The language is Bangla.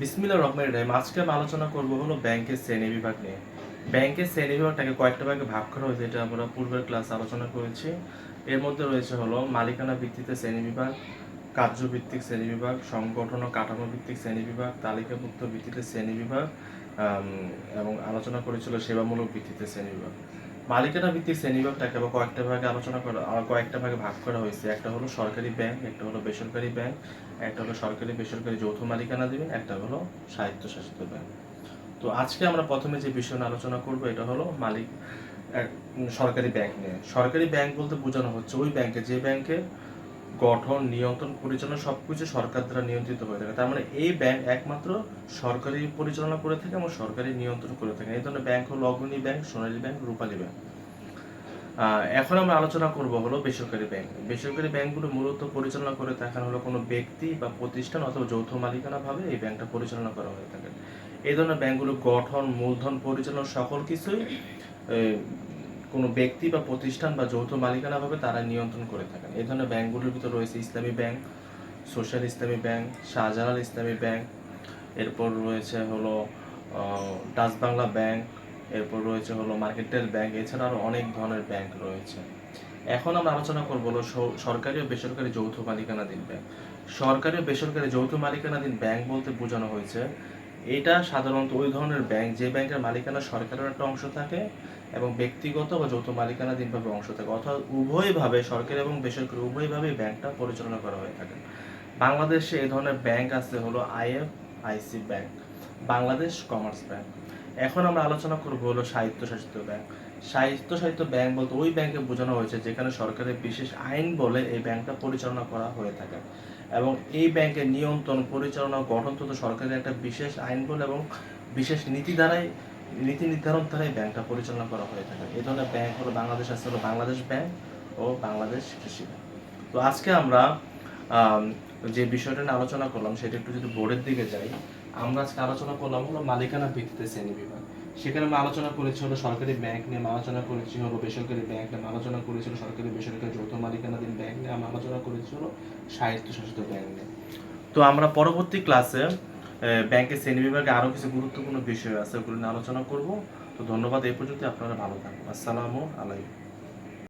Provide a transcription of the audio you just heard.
বিসমিল্লাহির রহমানির রহিম। আজকে আমি আলোচনা করব হলো ব্যাংকের শ্রেণীবিভাগ নিয়ে। ব্যাংকের শ্রেণীবিভাগটাকে কয়েকটা ভাগে ভাগ করা হয়েছে, এটা আমরা পূর্বের ক্লাসে আলোচনা করেছি। এর মধ্যে রয়েছে হলো মালিকানা ভিত্তিতে শ্রেণীবিভাগ, কার্যভিত্তিক শ্রেণীবিভাগ, সংগঠন ও কাঠামো ভিত্তিক শ্রেণীবিভাগ, তালিকাভুক্ত ভিত্তিতে শ্রেণীবিভাগ এবং আলোচনা করেছিল সেবামূলক ভিত্তিতে শ্রেণীবিভাগ। মালিকানা ভিত্তিক শ্রেণীবিভাগটাকে আবার কয়েকটা ভাগে ভাগ করা হয়েছে। একটা হলো সরকারি ব্যাংক, একটা হলো বেসরকারি ব্যাংক, একটা হলো সরকারি বেসরকারি যৌথ মালিকানা দিবেন, একটা হলো স্বায়ত্তশাসিত ব্যাংক। তো আজকে আমরা প্রথমে যে বিষয় নিয়ে আলোচনা করব এটা হলো সরকারি ব্যাংক নিয়ে। সরকারি ব্যাংক বলতে বোঝানো হচ্ছে ওই ব্যাংকে যে ব্যাংকে গঠন, নিয়ন্ত্রণ, পরিচালনা সবকিছু সরকার দ্বারা নিয়ন্ত্রিত হয়ে থাকে। তার মানে এই ব্যাংক একমাত্র সরকারি পরিচালনা করে থাকে এবং সরকারি নিয়ন্ত্রণ করে থাকে। এই ধরনের ব্যাংক হলো অগ্রণী ব্যাংক, সোনালী ব্যাংক, রূপালী ব্যাংক। এখন আমরা আলোচনা করব হলো বেসরকারি ব্যাংক। বেসরকারি ব্যাংকগুলো মূলত পরিচালনা করে থাকেন হলো কোনো ব্যক্তি বা প্রতিষ্ঠান অথবা যৌথ মালিকানা ভাবে এই ব্যাংকটা পরিচালনা করা হয়ে থাকে। এই ধরনের ব্যাংকগুলো গঠন, মূলধন, পরিচালনা সকল কিছুই কোনো ব্যক্তি বা প্রতিষ্ঠান বা যৌথ মালিকানা ভাবে তারা নিয়ন্ত্রণ করে থাকেন। এই ধরনের ব্যাংকগুলোর ভিতর রয়েছে ইসলামী ব্যাংক, সোশ্যাল ইসলামী ব্যাংক, শাহজালাল ইসলামী ব্যাংক, এরপর রয়েছে হলো ডাচ বাংলা ব্যাংক, এরপর রয়েছে হলো মার্কেন্টাইল ব্যাংক, এছাড়া আরও অনেক ধরনের ব্যাংক রয়েছে। এখন আমরা আলোচনা করবো হলো সরকারি ও বেসরকারি যৌথ মালিকানাধীন ব্যাংক। সরকারি ও বেসরকারি যৌথ মালিকানাধীন ব্যাংক বলতে বোঝানো হয়েছে এটা সাধারণত ওই ধরনের ব্যাংক যে ব্যাংকের মালিকানা সরকারের একটা অংশ থাকে এবং ব্যক্তিগত বা যৌথ মালিকানাধীনভাবে অংশ থাকে, অর্থাৎ উভয়ভাবে সরকারি এবং বেসরকারি উভয়ভাবে ব্যাংকটা পরিচালনা করা হয়ে থাকে। বাংলাদেশে এই ধরনের ব্যাংক আছে হলো IFIC bank, Bangladesh commerce bank. এখন আমরা আলোচনা করব হলো স্বায়ত্তশাসিত ব্যাংক। স্বায়ত্তশাসিত ব্যাংক বলতে ওই ব্যাংকে বোঝানো হয়েছে যেখানে সরকারের বিশেষ আইন বলে এই ব্যাংকটা পরিচালনা করা হয়ে থাকে এবং এই ব্যাংকের নিয়ন্ত্রণ, পরিচালনা, গঠন তো সরকারের একটা বিশেষ আইন বলে এবং বিশেষ নীতি নির্ধারণ দ্বারাই ব্যাংকটা পরিচালনা করা হয়ে থাকে। এই ধরনের ব্যাংক হলো বাংলাদেশ আছে হলো বাংলাদেশ ব্যাংক ও বাংলাদেশ কৃষি ব্যাংক। তো আজকে আমরা যে বিষয়টা নিয়ে আলোচনা করলাম সেটা একটু যদি বোর্ডের দিকে যাই, আমরা আজকে আলোচনা করলাম হলো মালিকানা ভিত্তিতে শ্রেণীবিভাগ। সেখানে আমরা আলোচনা করেছি হলো সরকারি ব্যাংক নিয়ে, আলোচনা করেছি হলো বেসরকারি ব্যাংক নিয়ে, আলোচনা করেছিল সরকারি বেসরকারি যৌথ মালিকানাধীন ব্যাংক নিয়ে, আমরা আলোচনা করেছি হলো স্বায়ত্তশাসিত ব্যাংক নিয়ে। তো আমরা পরবর্তী ক্লাসে ব্যাংকের শ্রেণীবিভাগে আরো কিছু গুরুত্বপূর্ণ বিষয় আছে ওগুলো নিয়ে আলোচনা করব। তো ধন্যবাদ, এই পর্যন্ত আপনারা ভালো থাকুন। আসসালামু আলাইকুম।